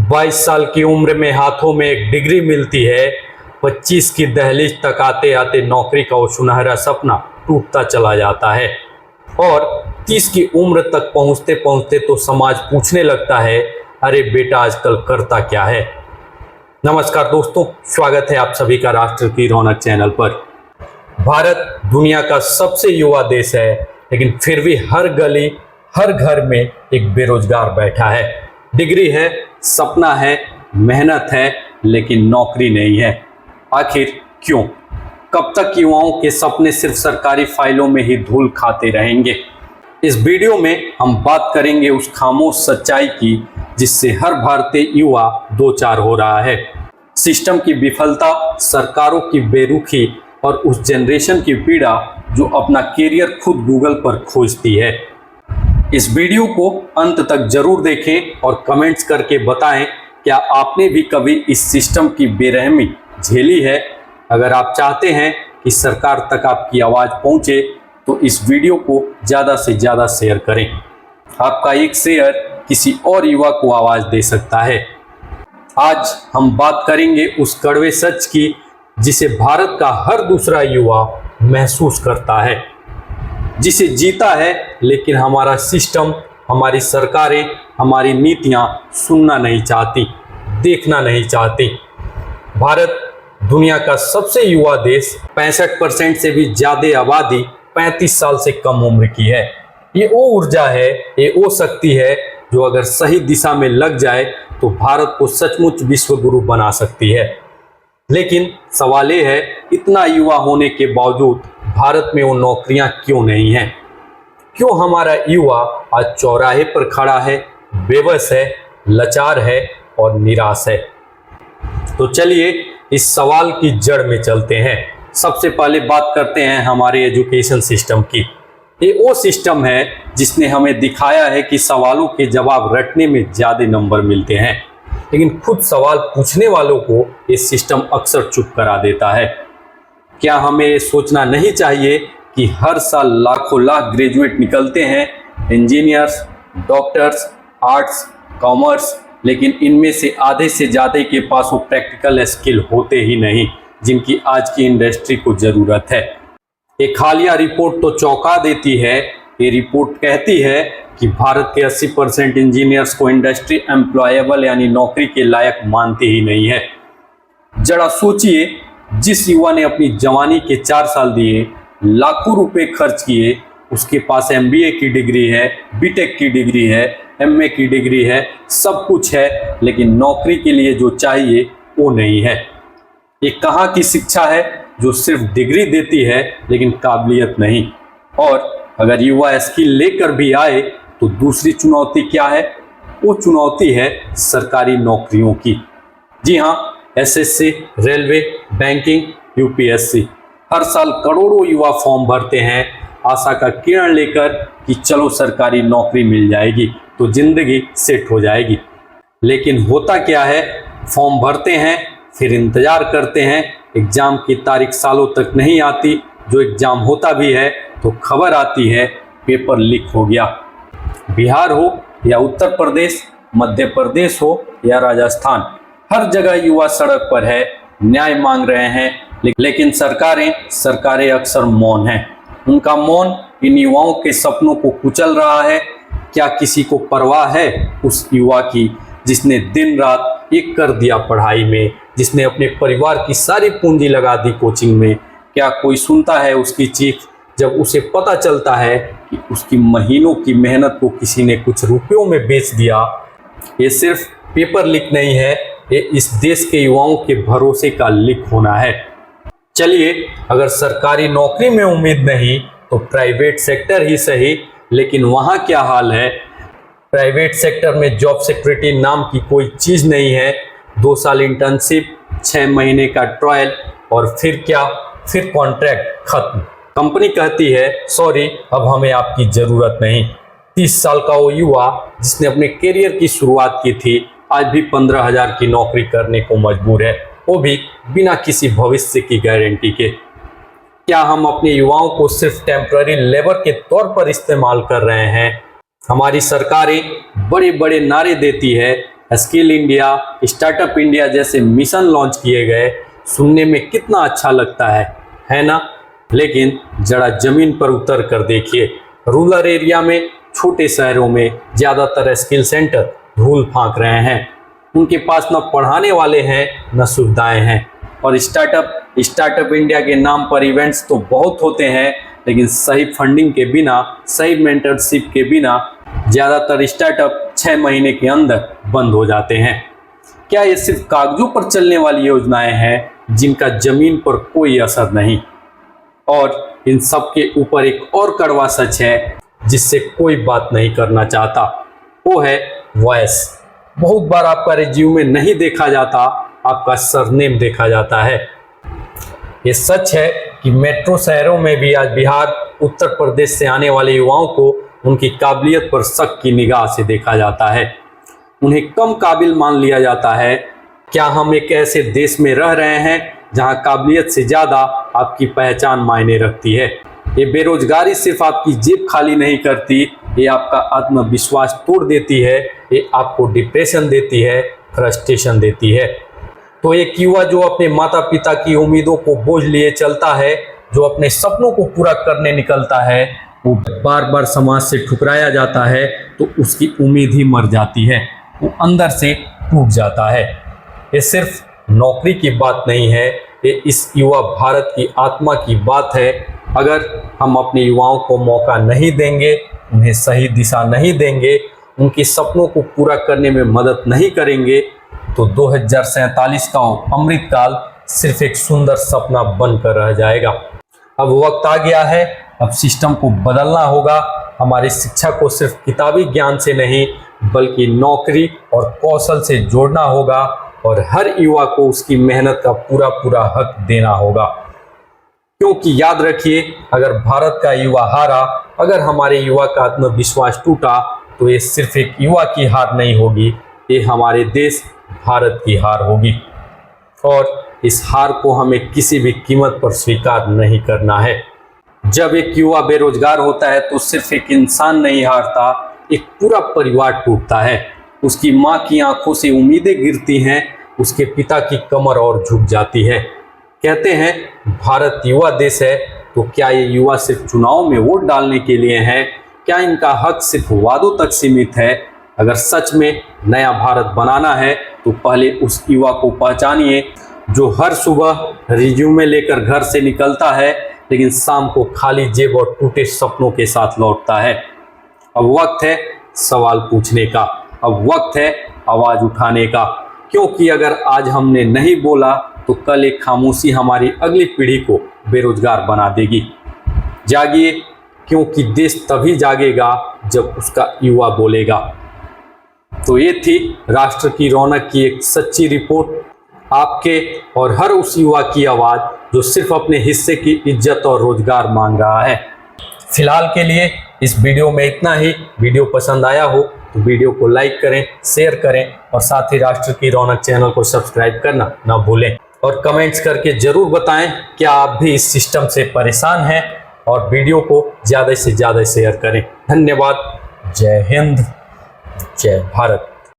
22 साल की उम्र में हाथों में एक डिग्री मिलती है। 25 की दहलीज तक आते आते नौकरी का वो सुनहरा सपना टूटता चला जाता है और 30 की उम्र तक पहुंचते पहुंचते तो समाज पूछने लगता है, अरे बेटा आजकल करता क्या है। नमस्कार दोस्तों, स्वागत है आप सभी का राष्ट्र की रौनक चैनल पर। भारत दुनिया का सबसे युवा देश है, लेकिन फिर भी हर गली हर घर में एक बेरोजगार बैठा है। डिग्री है, सपना है, मेहनत है, लेकिन नौकरी नहीं है। आखिर क्यों? कब तक युवाओं के सपने सिर्फ सरकारी फाइलों में ही धूल खाते रहेंगे? इस वीडियो में हम बात करेंगे उस खामोश सच्चाई की जिससे हर भारतीय युवा दो चार हो रहा है। सिस्टम की विफलता, सरकारों की बेरुखी और उस जनरेशन की पीड़ा जो अपना कैरियर खुद गूगल पर खोजती है। इस वीडियो को अंत तक जरूर देखें और कमेंट्स करके बताएं, क्या आपने भी कभी इस सिस्टम की बेरहमी झेली है? अगर आप चाहते हैं कि सरकार तक आपकी आवाज़ पहुंचे तो इस वीडियो को ज़्यादा से ज़्यादा शेयर करें। आपका एक शेयर किसी और युवा को आवाज़ दे सकता है। आज हम बात करेंगे उस कड़वे सच की जिसे भारत का हर दूसरा युवा महसूस करता है, जिसे जीता है, लेकिन हमारा सिस्टम, हमारी सरकारें, हमारी नीतियां सुनना नहीं चाहती, देखना नहीं चाहती। भारत दुनिया का सबसे युवा देश, 65% से भी ज़्यादा आबादी 35 साल से कम उम्र की है। ये वो ऊर्जा है, ये वो शक्ति है जो अगर सही दिशा में लग जाए तो भारत को सचमुच विश्व गुरु बना सकती है। लेकिन सवाल ये है, इतना युवा होने के बावजूद भारत में वो नौकरियां क्यों नहीं हैं? क्यों हमारा युवा आज चौराहे पर खड़ा है, बेबस है, लाचार है और निराश है? तो चलिए इस सवाल की जड़ में चलते हैं। सबसे पहले बात करते हैं हमारे एजुकेशन सिस्टम की। ये वो सिस्टम है जिसने हमें दिखाया है कि सवालों के जवाब रटने में ज़्यादा नंबर मिलते हैं, लेकिन खुद सवाल पूछने वालों को ये सिस्टम अक्सर चुप करा देता है। क्या हमें ये सोचना नहीं चाहिए कि हर साल लाखों लाख ग्रेजुएट निकलते हैं, इंजीनियर्स, डॉक्टर्स, आर्ट्स, कॉमर्स, लेकिन इनमें से आधे से ज़्यादा के पास वो प्रैक्टिकल स्किल होते ही नहीं जिनकी आज की इंडस्ट्री को ज़रूरत है। एक हालिया रिपोर्ट तो चौंका देती है। ये रिपोर्ट कहती है कि भारत के 80% इंजीनियर्स को इंडस्ट्री एम्प्लॉयबल यानी नौकरी के लायक मानती ही नहीं है। जरा सोचिए, जिस युवा ने अपनी जवानी के 4 साल दिए, लाखों रुपए खर्च किए, उसके पास MBA की डिग्री है, BTech की डिग्री है, MA की डिग्री है, सब कुछ है, लेकिन नौकरी के लिए जो चाहिए वो नहीं है। ये कहाँ की शिक्षा है जो सिर्फ डिग्री देती है लेकिन काबिलियत नहीं? और अगर युवा स्किल लेकर भी आए तो दूसरी चुनौती क्या है? वो चुनौती है सरकारी नौकरियों की। जी हाँ, SSC, रेलवे, बैंकिंग, UPSC। हर साल करोड़ों युवा फॉर्म भरते हैं आशा का किरण लेकर कि चलो सरकारी नौकरी मिल जाएगी तो जिंदगी सेट हो जाएगी। लेकिन होता क्या है? फॉर्म भरते हैं, फिर इंतजार करते हैं, एग्ज़ाम की तारीख सालों तक नहीं आती, जो एग्ज़ाम होता भी है तो खबर आती है पेपर लीक हो गया। बिहार हो या उत्तर प्रदेश, मध्य प्रदेश हो या राजस्थान, हर जगह युवा सड़क पर है, न्याय मांग रहे हैं, लेकिन सरकारें अक्सर मौन हैं। उनका मौन इन युवाओं के सपनों को कुचल रहा है। क्या किसी को परवाह है उस युवा की जिसने दिन रात एक कर दिया पढ़ाई में, जिसने अपने परिवार की सारी पूंजी लगा दी कोचिंग में? क्या कोई सुनता है उसकी चीख जब उसे पता चलता है कि उसकी महीनों की मेहनत को किसी ने कुछ रुपयों में बेच दिया? ये सिर्फ पेपर लीक नहीं है, ये इस देश के युवाओं के भरोसे का लीक होना है। चलिए, अगर सरकारी नौकरी में उम्मीद नहीं तो प्राइवेट सेक्टर ही सही, लेकिन वहाँ क्या हाल है? प्राइवेट सेक्टर में जॉब सिक्योरिटी नाम की कोई चीज़ नहीं है। 2 साल इंटर्नशिप, 6 महीने का ट्रायल और फिर क्या? फिर कॉन्ट्रैक्ट खत्म। कंपनी कहती है सॉरी, अब हमें आपकी ज़रूरत नहीं। 30 साल का वो युवा जिसने अपने करियर की शुरुआत की थी, आज भी 15,000 की नौकरी करने को मजबूर है, वो भी बिना किसी भविष्य की गारंटी के। क्या हम अपने युवाओं को सिर्फ टेम्पररी लेबर के तौर पर इस्तेमाल कर रहे हैं? हमारी सरकारें बड़े बड़े नारे देती है, स्किल इंडिया, स्टार्टअप इंडिया जैसे मिशन लॉन्च किए गए, सुनने में कितना अच्छा लगता है ना। लेकिन जरा जमीन पर उतर कर देखिए, रूरल एरिया में, छोटे शहरों में ज़्यादातर स्किल सेंटर धूल फांक रहे हैं। उनके पास न पढ़ाने वाले हैं न सुविधाएं हैं। और स्टार्टअप इंडिया के नाम पर इवेंट्स तो बहुत होते हैं, लेकिन सही फंडिंग के बिना, सही मेंटरशिप के बिना ज़्यादातर स्टार्टअप 6 महीने के अंदर बंद हो जाते हैं। क्या ये सिर्फ कागजों पर चलने वाली योजनाएं हैं जिनका जमीन पर कोई असर नहीं? और इन सब के ऊपर एक और कड़वा सच है जिससे कोई बात नहीं करना चाहता, वो है वॉइस। बहुत बार आपका रिज्यूमे नहीं देखा जाता, आपका सरनेम देखा जाता है। ये सच है कि मेट्रो शहरों में भी आज बिहार, उत्तर प्रदेश से आने वाले युवाओं को उनकी काबिलियत पर शक की निगाह से देखा जाता है। उन्हें कम काबिल मान लिया जाता है। क्या हम एक ऐसे देश में रह रहे हैं जहां काबिलियत से ज़्यादा आपकी पहचान मायने रखती है? ये बेरोजगारी सिर्फ आपकी जेब खाली नहीं करती, ये आपका आत्मविश्वास तोड़ देती है, ये आपको डिप्रेशन देती है, फ्रस्ट्रेशन देती है। तो एक युवा जो अपने माता पिता की उम्मीदों को बोझ लिए चलता है, जो अपने सपनों को पूरा करने निकलता है, वो बार बार समाज से ठुकराया जाता है तो उसकी उम्मीद ही मर जाती है, वो अंदर से टूट जाता है। ये सिर्फ नौकरी की बात नहीं है, ये इस युवा भारत की आत्मा की बात है। अगर हम अपने युवाओं को मौका नहीं देंगे, उन्हें सही दिशा नहीं देंगे, उनके सपनों को पूरा करने में मदद नहीं करेंगे, तो 2047 का अमृतकाल सिर्फ एक सुंदर सपना बनकर रह जाएगा। अब वक्त आ गया है, अब सिस्टम को बदलना होगा। हमारी शिक्षा को सिर्फ किताबी ज्ञान से नहीं, बल्कि नौकरी और कौशल से जोड़ना होगा और हर युवा को उसकी मेहनत का पूरा पूरा हक देना होगा। क्योंकि याद रखिए, अगर भारत का युवा हारा, अगर हमारे युवा का आत्मविश्वास टूटा, तो ये सिर्फ एक युवा की हार नहीं होगी, ये हमारे देश भारत की हार होगी। और इस हार को हमें किसी भी कीमत पर स्वीकार नहीं करना है। जब एक युवा बेरोजगार होता है तो सिर्फ एक इंसान नहीं हारता, एक पूरा परिवार टूटता है। उसकी माँ की आंखों से उम्मीदें गिरती हैं, उसके पिता की कमर और झुक जाती है। कहते हैं भारत युवा देश है, तो क्या ये युवा सिर्फ चुनाव में वोट डालने के लिए हैं? क्या इनका हक सिर्फ वादों तक सीमित है? अगर सच में नया भारत बनाना है तो पहले उस युवा को पहचानिए जो हर सुबह रिज्यूमे लेकर घर से निकलता है, लेकिन शाम को खाली जेब और टूटे सपनों के साथ लौटता है। अब वक्त है सवाल पूछने का, अब वक्त है आवाज़ उठाने का, क्योंकि अगर आज हमने नहीं बोला तो कल एक खामोशी हमारी अगली पीढ़ी को बेरोजगार बना देगी। जागिए, क्योंकि देश तभी जागेगा जब उसका युवा बोलेगा। तो ये थी राष्ट्र की रौनक की एक सच्ची रिपोर्ट, आपके और हर उस युवा की आवाज़ जो सिर्फ अपने हिस्से की इज्जत और रोजगार मांग रहा है। फिलहाल के लिए इस वीडियो में इतना ही। वीडियो पसंद आया हो तो वीडियो को लाइक करें, शेयर करें और साथ ही राष्ट्र की रौनक चैनल को सब्सक्राइब करना ना भूलें। और कमेंट्स करके ज़रूर बताएं क्या आप भी इस सिस्टम से परेशान हैं, और वीडियो को ज़्यादा से ज़्यादा शेयर करें। धन्यवाद। जय हिंद, जय भारत।